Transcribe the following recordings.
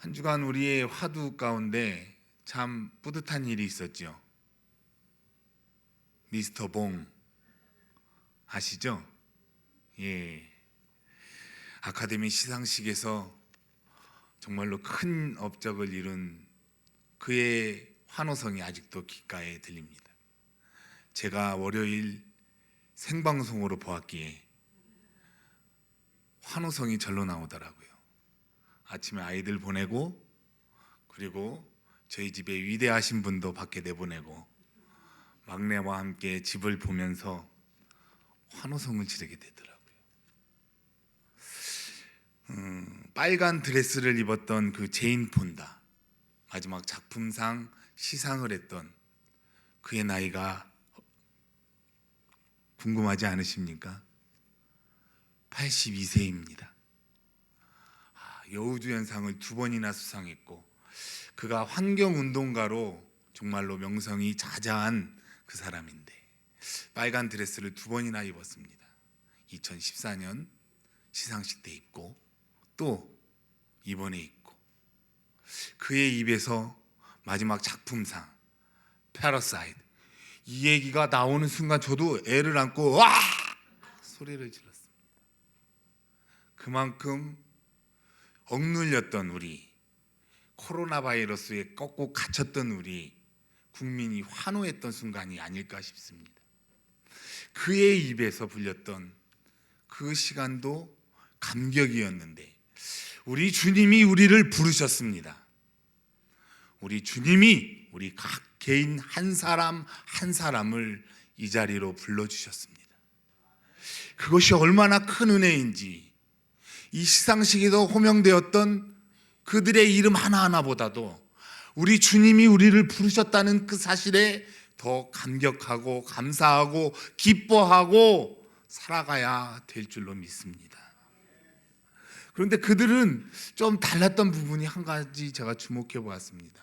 한 주간 우리의 화두 가운데 참 뿌듯한 일이 있었죠. 미스터 봉 아시죠? 예. 아카데미 시상식에서 정말로 큰 업적을 이룬 그의 환호성이 아직도 귓가에 들립니다. 제가 월요일 생방송으로 보았기에 환호성이 절로 나오더라고요. 아침에 아이들 보내고, 그리고 저희 집에 위대하신 분도 밖에 내보내고 막내와 함께 집을 보면서 환호성을 지르게 되더라고요. 빨간 드레스를 입었던 그 제인 폰다, 마지막 작품상 시상을 했던 그의 나이가 궁금하지 않으십니까? 82세입니다. 여우주연상을 2번이나 수상했고, 그가 환경운동가로 정말로 명성이 자자한 그 사람인데 빨간 드레스를 2번이나 입었습니다. 2014년 시상식 때 입고 또 이번에 입고, 그의 입에서 마지막 작품상 패러사이트 이 얘기가 나오는 순간 저도 애를 안고 와! 소리를 질렀습니다. 그만큼 억눌렸던 우리, 코로나 바이러스에 꺾고 갇혔던 우리 국민이 환호했던 순간이 아닐까 싶습니다. 그의 입에서 불렸던 그 시간도 감격이었는데 우리 주님이 우리를 부르셨습니다. 우리 주님이 우리 각 개인 한 사람 한 사람을 이 자리로 불러주셨습니다. 그것이 얼마나 큰 은혜인지, 이 시상식에서 호명되었던 그들의 이름 하나하나보다도 우리 주님이 우리를 부르셨다는 그 사실에 더 감격하고 감사하고 기뻐하고 살아가야 될 줄로 믿습니다. 그런데 그들은 좀 달랐던 부분이 한 가지 제가 주목해 보았습니다.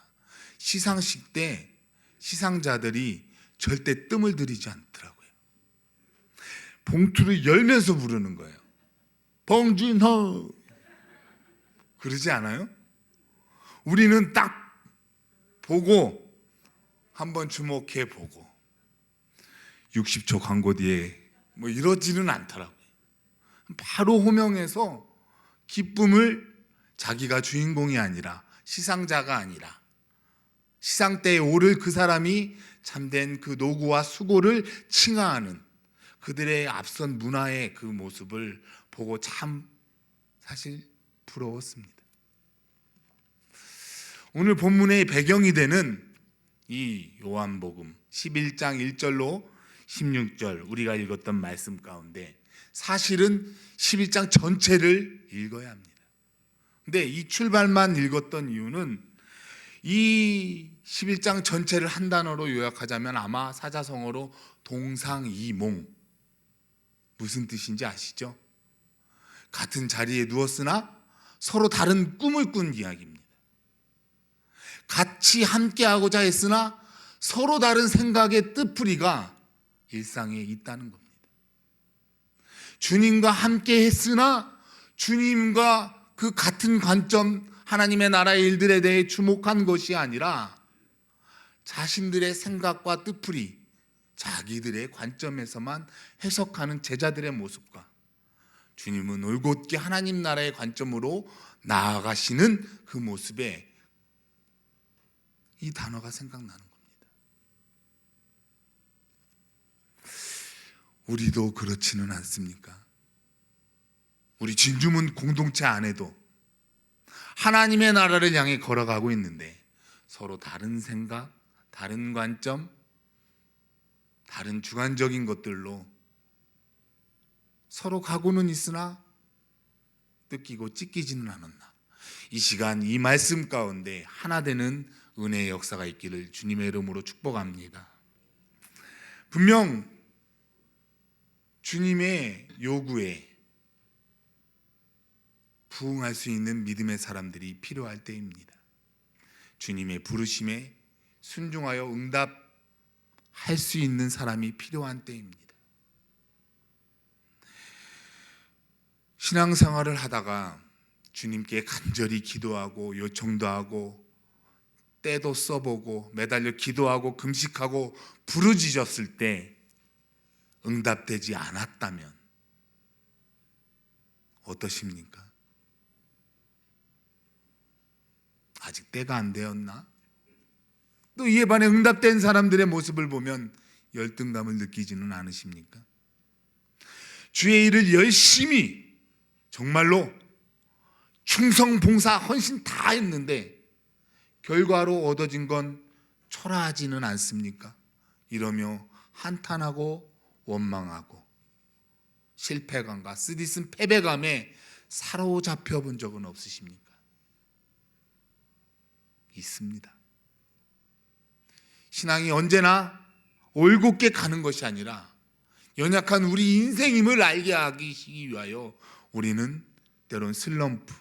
시상식 때 시상자들이 절대 뜸을 들이지 않더라고요. 봉투를 열면서 부르는 거예요. 봉준호, 그러지 않아요? 우리는 딱 보고 한번 주목해 보고 60초 광고 뒤에 뭐 이러지는 않더라고요. 바로 호명해서 기쁨을, 자기가 주인공이 아니라, 시상자가 아니라 시상대에 오를 그 사람이 참된 그 노고와 수고를 칭하하는 그들의 앞선 문화의 그 모습을 보고 참 사실 부러웠습니다. 오늘 본문의 배경이 되는 이 요한복음 11장 1절로 16절 우리가 읽었던 말씀 가운데 사실은 11장 전체를 읽어야 합니다. 근데 이 출발만 읽었던 이유는 이 11장 전체를 한 단어로 요약하자면 아마 사자성어로 동상이몽, 무슨 뜻인지 아시죠? 같은 자리에 누웠으나 서로 다른 꿈을 꾼 이야기입니다. 같이 함께하고자 했으나 서로 다른 생각의 뜻풀이가 일상에 있다는 겁니다. 주님과 함께 했으나 주님과 그 같은 관점, 하나님의 나라의 일들에 대해 주목한 것이 아니라 자신들의 생각과 뜻풀이, 자기들의 관점에서만 해석하는 제자들의 모습과 주님은 올곧게 하나님 나라의 관점으로 나아가시는 그 모습에 이 단어가 생각나는 겁니다. 우리도 그렇지는 않습니까? 우리 진주문 공동체 안에도 하나님의 나라를 향해 걸어가고 있는데 서로 다른 생각, 다른 관점, 다른 주관적인 것들로 서로 가고는 있으나 뜯기고 찢기지는 않았나. 이 시간 이 말씀 가운데 하나 되는 은혜의 역사가 있기를 주님의 이름으로 축복합니다. 분명 주님의 요구에 부응할 수 있는 믿음의 사람들이 필요할 때입니다. 주님의 부르심에 순종하여 응답할 수 있는 사람이 필요한 때입니다. 신앙생활을 하다가 주님께 간절히 기도하고 요청도 하고 때도 써보고 매달려 기도하고 금식하고 부르짖었을 때 응답되지 않았다면 어떠십니까? 아직 때가 안 되었나? 또 이에 반해 응답된 사람들의 모습을 보면 열등감을 느끼지는 않으십니까? 주의 일을 열심히 정말로 충성, 봉사, 헌신 다 했는데 결과로 얻어진 건 초라하지는 않습니까? 이러며 한탄하고 원망하고 실패감과 쓰디쓴 패배감에 사로잡혀 본 적은 없으십니까? 있습니다. 신앙이 언제나 올곧게 가는 것이 아니라 연약한 우리 인생임을 알게 하기 위하여 우리는 때론 슬럼프,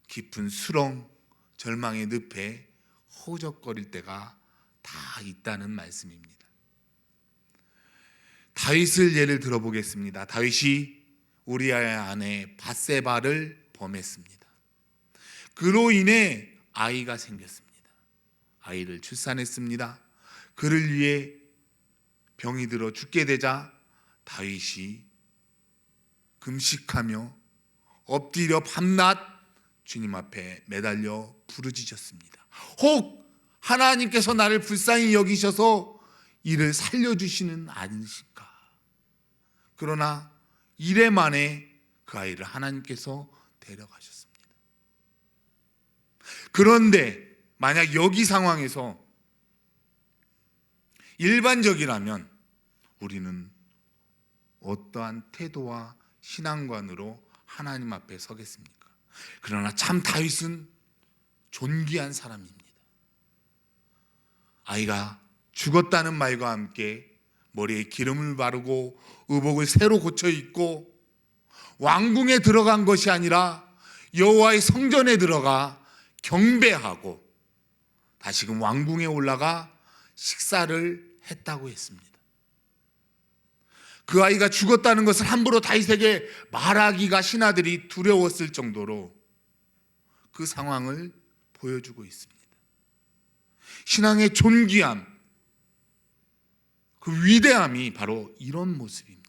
깊은 수렁, 절망의 늪에 허우적거릴 때가 다 있다는 말씀입니다. 다윗을 예를 들어보겠습니다. 다윗이 우리아의 아내 밧세바를 범했습니다. 그로 인해 아이가 생겼습니다. 아이를 출산했습니다. 그를 위해 병이 들어 죽게 되자 다윗이 금식하며 엎드려 밤낮 주님 앞에 매달려 부르짖었습니다. 혹 하나님께서 나를 불쌍히 여기셔서 이를 살려주시는 않으실까? 그러나 이래 만에 그 아이를 하나님께서 데려가셨습니다. 그런데 만약 여기 상황에서 일반적이라면 우리는 어떠한 태도와 신앙관으로 하나님 앞에 서겠습니까? 그러나 참 다윗은 존귀한 사람입니다. 아이가 죽었다는 말과 함께 머리에 기름을 바르고 의복을 새로 고쳐 입고 왕궁에 들어간 것이 아니라 여호와의 성전에 들어가 경배하고 다시금 왕궁에 올라가 식사를 했다고 했습니다. 그 아이가 죽었다는 것을 함부로 다윗에게 말하기가 신하들이 두려웠을 정도로 그 상황을 보여주고 있습니다. 신앙의 존귀함, 그 위대함이 바로 이런 모습입니다.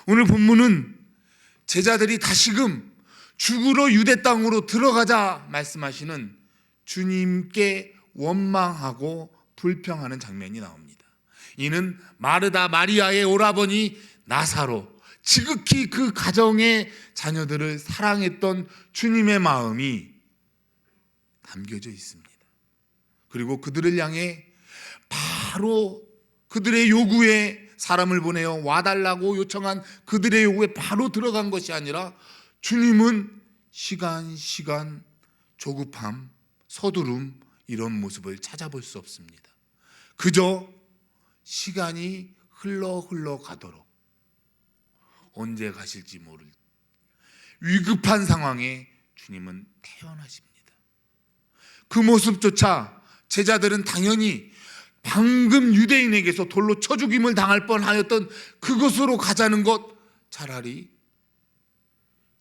오늘 본문은 제자들이 다시금 죽으러 유대 땅으로 들어가자 말씀하시는 주님께 원망하고 불평하는 장면이 나옵니다. 이는 마르다 마리아의 오라버니 나사로, 지극히 그 가정의 자녀들을 사랑했던 주님의 마음이 담겨져 있습니다. 그리고 그들을 향해 바로 그들의 요구에 사람을 보내어 와달라고 요청한 그들의 요구에 바로 들어간 것이 아니라 주님은 시간 조급함, 서두름 이런 모습을 찾아볼 수 없습니다. 그저 시간이 흘러 가도록 언제 가실지 모를 위급한 상황에 주님은 태어나십니다. 그 모습조차 제자들은 당연히 방금 유대인에게서 돌로 쳐 죽임을 당할 뻔하였던 그곳으로 가자는 것, 차라리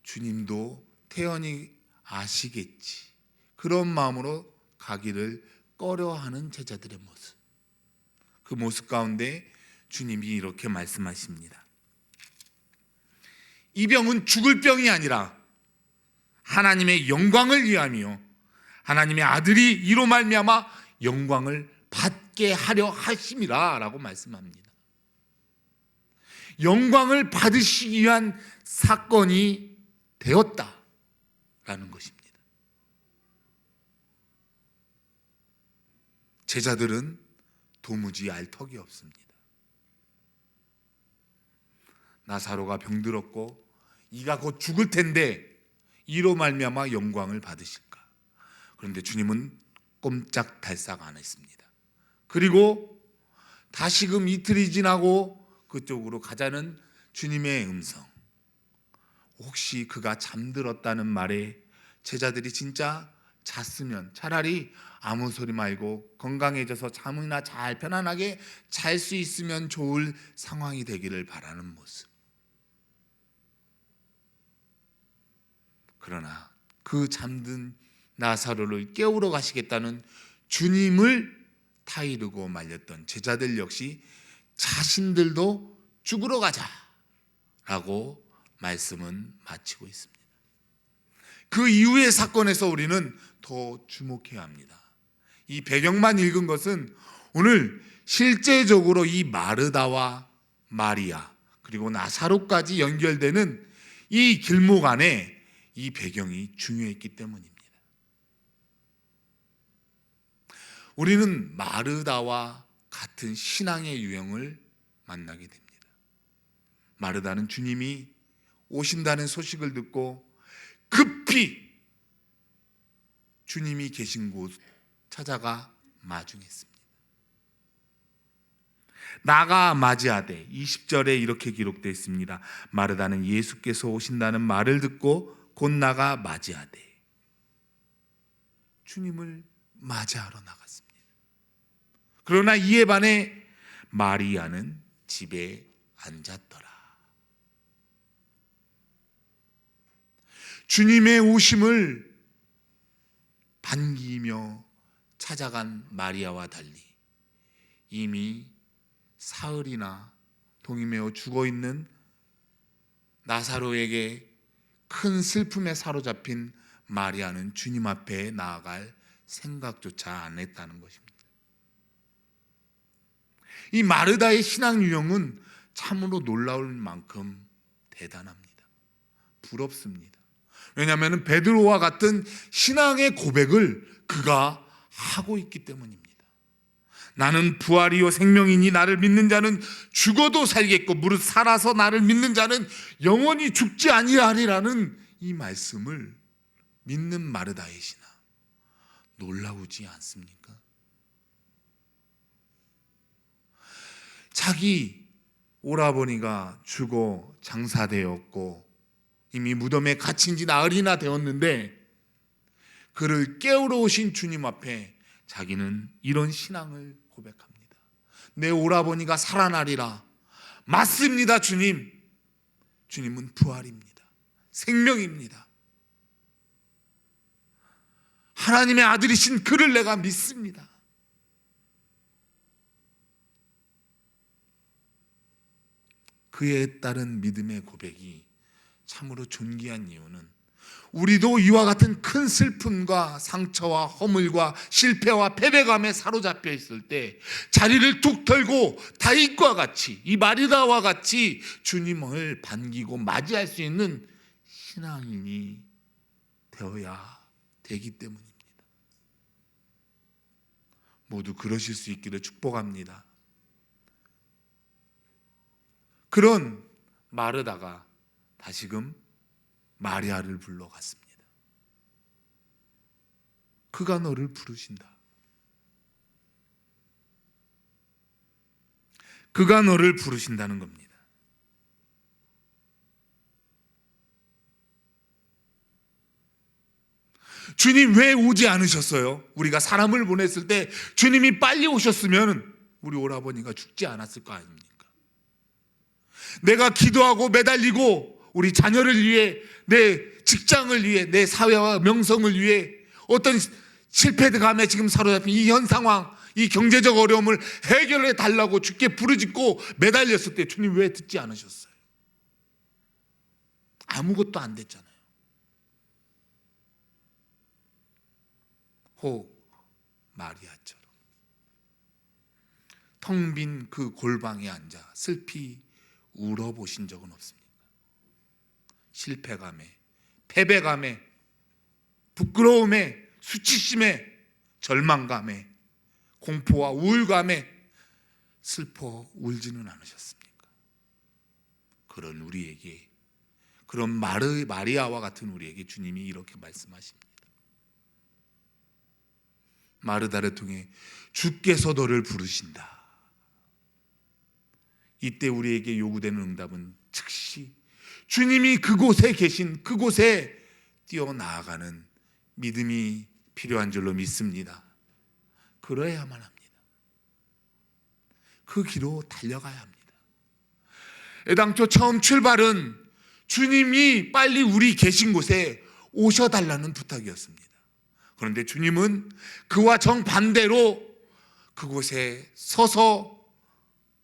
주님도 태연히 아시겠지, 그런 마음으로 가기를 꺼려하는 제자들의 모습, 그 모습 가운데 주님이 이렇게 말씀하십니다. 이 병은 죽을 병이 아니라 하나님의 영광을 위함이요 하나님의 아들이 이로 말미암아 영광을 받게 하려 하심이라 라고 말씀합니다. 영광을 받으시기 위한 사건이 되었다라는 것입니다. 제자들은 도무지 알 턱이 없습니다. 나사로가 병들었고 이가 곧 죽을 텐데 이로 말미암아 영광을 받으실까? 그런데 주님은 꼼짝달싹 안 했습니다. 그리고 다시금 이틀이 지나고 그쪽으로 가자는 주님의 음성, 혹시 그가 잠들었다는 말에 제자들이 진짜 잤으면 차라리 아무 소리 말고 건강해져서 잠이나 잘 편안하게 잘 수 있으면 좋을 상황이 되기를 바라는 모습. 그러나 그 잠든 나사로를 깨우러 가시겠다는 주님을 타이르고 말렸던 제자들 역시 자신들도 죽으러 가자라고 말씀은 마치고 있습니다. 그 이후의 사건에서 우리는 더 주목해야 합니다. 이 배경만 읽은 것은 오늘 실제적으로 이 마르다와 마리아 그리고 나사로까지 연결되는 이 길목 안에 이 배경이 중요했기 때문입니다. 우리는 마르다와 같은 신앙의 유형을 만나게 됩니다. 마르다는 주님이 오신다는 소식을 듣고 급히 주님이 계신 곳 찾아가 마중했습니다. 나가 맞이하되 20절에 이렇게 기록되어 있습니다. 마르다는 예수께서 오신다는 말을 듣고 곧 나가 맞이하되 주님을 맞이하러 나갔습니다. 그러나 이에 반해 마리아는 집에 앉았더라. 주님의 오심을 반기며 찾아간 마리아와 달리 이미 사흘이나 동이 메어 죽어있는 나사로에게 큰 슬픔에 사로잡힌 마리아는 주님 앞에 나아갈 생각조차 안 했다는 것입니다. 이 마르다의 신앙 유형은 참으로 놀라울 만큼 대단합니다. 부럽습니다. 왜냐하면 베드로와 같은 신앙의 고백을 그가 하고 있기 때문입니다. 나는 부활이요 생명이니 나를 믿는 자는 죽어도 살겠고 무릇 살아서 나를 믿는 자는 영원히 죽지 아니하리라는 이 말씀을 믿는 마르다의 신앙, 놀라우지 않습니까? 자기 오라버니가 죽어 장사되었고 이미 무덤에 갇힌 지 나흘이나 되었는데 그를 깨우러 오신 주님 앞에 자기는 이런 신앙을 고백합니다. 내 오라버니가 살아나리라. 맞습니다, 주님. 주님은 부활입니다. 생명입니다. 하나님의 아들이신 그를 내가 믿습니다. 그에 따른 믿음의 고백이 참으로 존귀한 이유는 우리도 이와 같은 큰 슬픔과 상처와 허물과 실패와 패배감에 사로잡혀 있을 때 자리를 툭 털고 다윗과 같이 이 마리다와 같이 주님을 반기고 맞이할 수 있는 신앙인이 되어야 되기 때문입니다. 모두 그러실 수 있기를 축복합니다. 그런 마르다가 다시금 마리아를 불러갔습니다. 그가 너를 부르신다. 그가 너를 부르신다는 겁니다. 주님 왜 오지 않으셨어요? 우리가 사람을 보냈을 때 주님이 빨리 오셨으면 우리 오라버니가 죽지 않았을 거 아닙니까? 내가 기도하고 매달리고 우리 자녀를 위해, 내 직장을 위해, 내 사회와 명성을 위해 어떤 실패감에 지금 사로잡힌 이 현 상황, 이 경제적 어려움을 해결해 달라고 주께 부르짖고 매달렸을 때 주님 왜 듣지 않으셨어요? 아무것도 안 됐잖아요. 혹 마리아처럼 텅 빈 그 골방에 앉아 슬피 울어보신 적은 없습니까? 실패감에, 패배감에, 부끄러움에, 수치심에, 절망감에, 공포와 우울감에 슬퍼 울지는 않으셨습니까? 그런 우리에게, 그런 마리아와 같은 우리에게 주님이 이렇게 말씀하십니다. 마르다를 통해 주께서 너를 부르신다. 이때 우리에게 요구되는 응답은 즉시 주님이 그곳에 계신 그곳에 뛰어나아가는 믿음이 필요한 줄로 믿습니다. 그러야만 합니다. 그 길로 달려가야 합니다. 애당초 처음 출발은 주님이 빨리 우리 계신 곳에 오셔달라는 부탁이었습니다. 그런데 주님은 그와 정반대로 그곳에 서서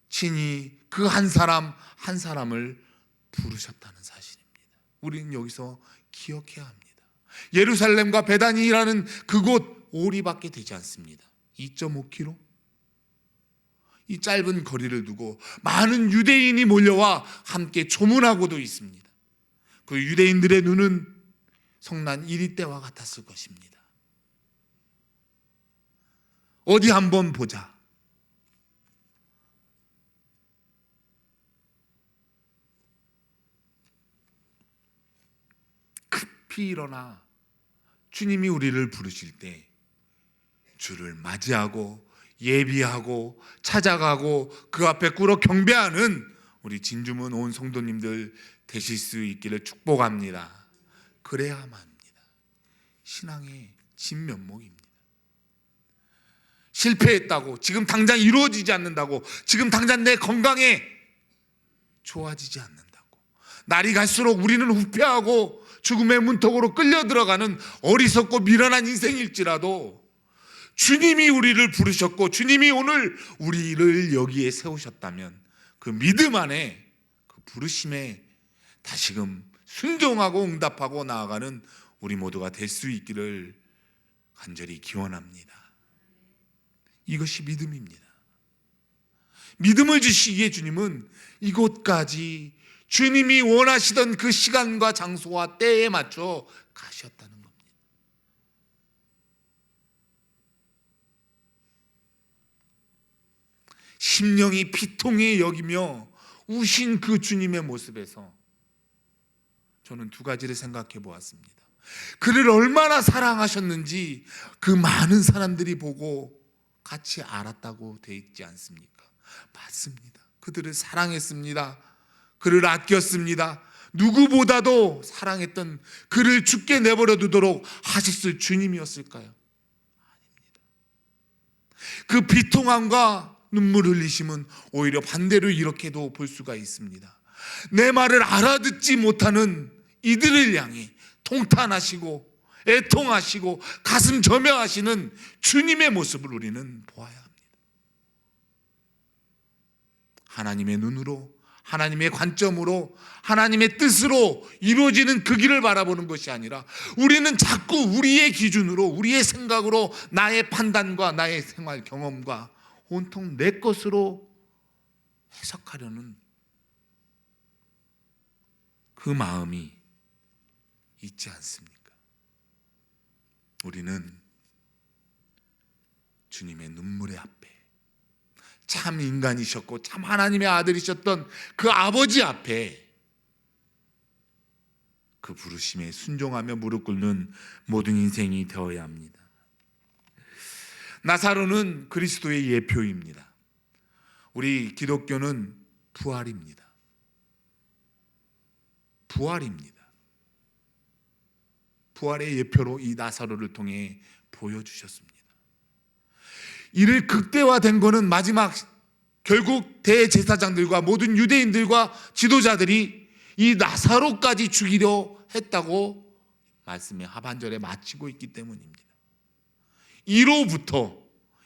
친히 그 한 사람 한 사람을 부르셨다는 사실입니다. 우리는 여기서 기억해야 합니다. 예루살렘과 베다니라는 그곳 오리밖에 되지 않습니다. 2.5km? 이 짧은 거리를 두고 많은 유대인이 몰려와 함께 조문하고도 있습니다. 그 유대인들의 눈은 성난 1위 때와 같았을 것입니다. 어디 한번 보자. 급히 일어나 주님이 우리를 부르실 때 주를 맞이하고 예비하고 찾아가고 그 앞에 꿇어 경배하는 우리 진주문 온 성도님들 되실 수 있기를 축복합니다. 그래야만 합니다. 신앙의 진면목입니다. 실패했다고, 지금 당장 이루어지지 않는다고, 지금 당장 내 건강에 좋아지지 않는다고, 날이 갈수록 우리는 후퇴하고 죽음의 문턱으로 끌려 들어가는 어리석고 미련한 인생일지라도 주님이 우리를 부르셨고 주님이 오늘 우리를 여기에 세우셨다면 그 믿음 안에 그 부르심에 다시금 순종하고 응답하고 나아가는 우리 모두가 될 수 있기를 간절히 기원합니다. 이것이 믿음입니다. 믿음을 주시기에 주님은 이곳까지 주님이 원하시던 그 시간과 장소와 때에 맞춰 가셨다는 겁니다. 심령이 피통에 여기며 우신 그 주님의 모습에서 저는 두 가지를 생각해 보았습니다. 그를 얼마나 사랑하셨는지 그 많은 사람들이 보고 같이 알았다고 되어 있지 않습니까? 맞습니다. 그들을 사랑했습니다. 그를 아꼈습니다. 누구보다도 사랑했던 그를 죽게 내버려 두도록 하셨을 주님이었을까요? 아닙니다. 그 비통함과 눈물 흘리심은 오히려 반대로 이렇게도 볼 수가 있습니다. 내 말을 알아듣지 못하는 이들을 향해 통탄하시고 애통하시고 가슴 저명하시는 주님의 모습을 우리는 보아야 합니다. 하나님의 눈으로, 하나님의 관점으로, 하나님의 뜻으로 이루어지는 그 길을 바라보는 것이 아니라 우리는 자꾸 우리의 기준으로, 우리의 생각으로, 나의 판단과 나의 생활 경험과 온통 내 것으로 해석하려는 그 마음이 있지 않습니까? 우리는 주님의 눈물의 앞에, 참 인간이셨고 참 하나님의 아들이셨던 그 아버지 앞에 그 부르심에 순종하며 무릎 꿇는 모든 인생이 되어야 합니다. 나사로는 그리스도의 예표입니다. 우리 기독교는 부활입니다. 부활입니다. 부활의 예표로 이 나사로를 통해 보여주셨습니다. 이를 극대화된 것은 마지막 결국 대제사장들과 모든 유대인들과 지도자들이 이 나사로까지 죽이려 했다고 말씀의 하반절에 마치고 있기 때문입니다.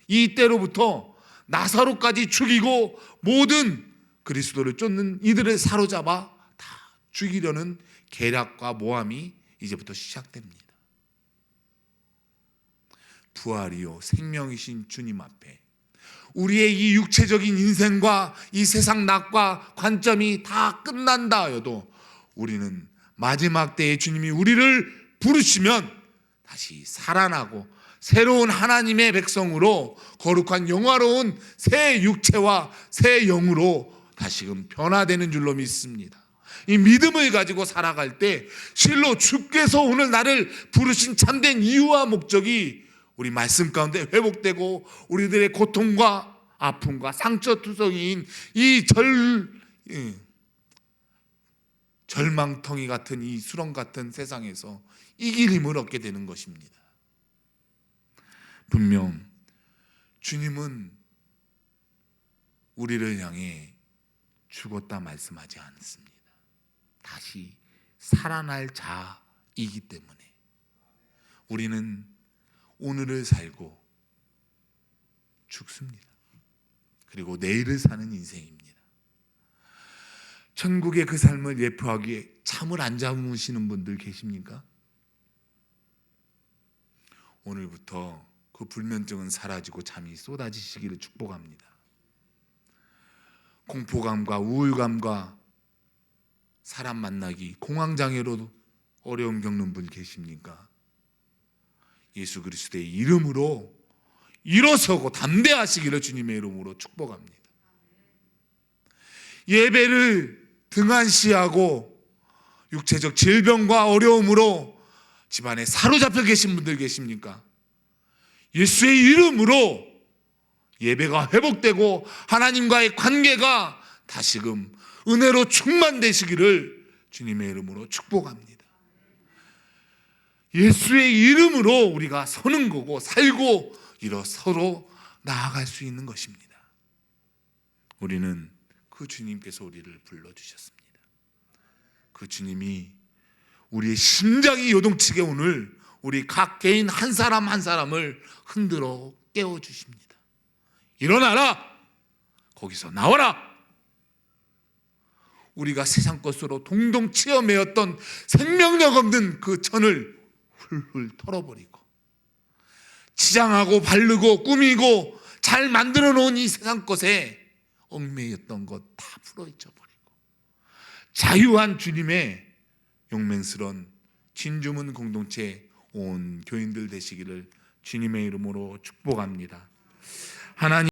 이때로부터 나사로까지 죽이고 모든 그리스도를 쫓는 이들을 사로잡아 다 죽이려는 계략과 모함이 이제부터 시작됩니다. 부활이요 생명이신 주님 앞에 우리의 이 육체적인 인생과 이 세상 낙과 관점이 다 끝난다 하여도 우리는 마지막 때에 주님이 우리를 부르시면 다시 살아나고 새로운 하나님의 백성으로 거룩한 영화로운 새 육체와 새 영으로 다시금 변화되는 줄로 믿습니다. 이 믿음을 가지고 살아갈 때 실로 주께서 오늘 나를 부르신 참된 이유와 목적이 우리 말씀 가운데 회복되고 우리들의 고통과 아픔과 상처투성이인 이 절망텅이 같은 이 수렁 같은 세상에서 이길 힘을 얻게 되는 것입니다. 분명 주님은 우리를 향해 죽었다 말씀하지 않습니다. 다시 살아날 자이기 때문에 우리는 오늘을 살고 죽습니다. 그리고 내일을 사는 인생입니다. 천국의 그 삶을 예표하기에 잠을 안 주무시는 분들 계십니까? 오늘부터 그 불면증은 사라지고 잠이 쏟아지시기를 축복합니다. 공포감과 우울감과 사람 만나기, 공황장애로 어려움 겪는 분 계십니까? 예수 그리스도의 이름으로 일어서고 담대하시기를 주님의 이름으로 축복합니다. 예배를 등한시하고 육체적 질병과 어려움으로 집안에 사로잡혀 계신 분들 계십니까? 예수의 이름으로 예배가 회복되고 하나님과의 관계가 다시금 은혜로 충만되시기를 주님의 이름으로 축복합니다. 예수의 이름으로 우리가 서는 거고 살고 일어서로 나아갈 수 있는 것입니다. 우리는 그 주님께서 우리를 불러주셨습니다. 그 주님이 우리의 심장이 요동치게 오늘 우리 각 개인 한 사람 한 사람을 흔들어 깨워주십니다. 일어나라! 거기서 나와라! 우리가 세상 것으로 동동 치어매었던 생명력 없는 그 천을 훌훌 털어버리고 치장하고 바르고 꾸미고 잘 만들어 놓은 이 세상 것에 얽매였던 것 다 풀어헤쳐버리고 자유한 주님의 용맹스러운 진주문 공동체 온 교인들 되시기를 주님의 이름으로 축복합니다. 하나님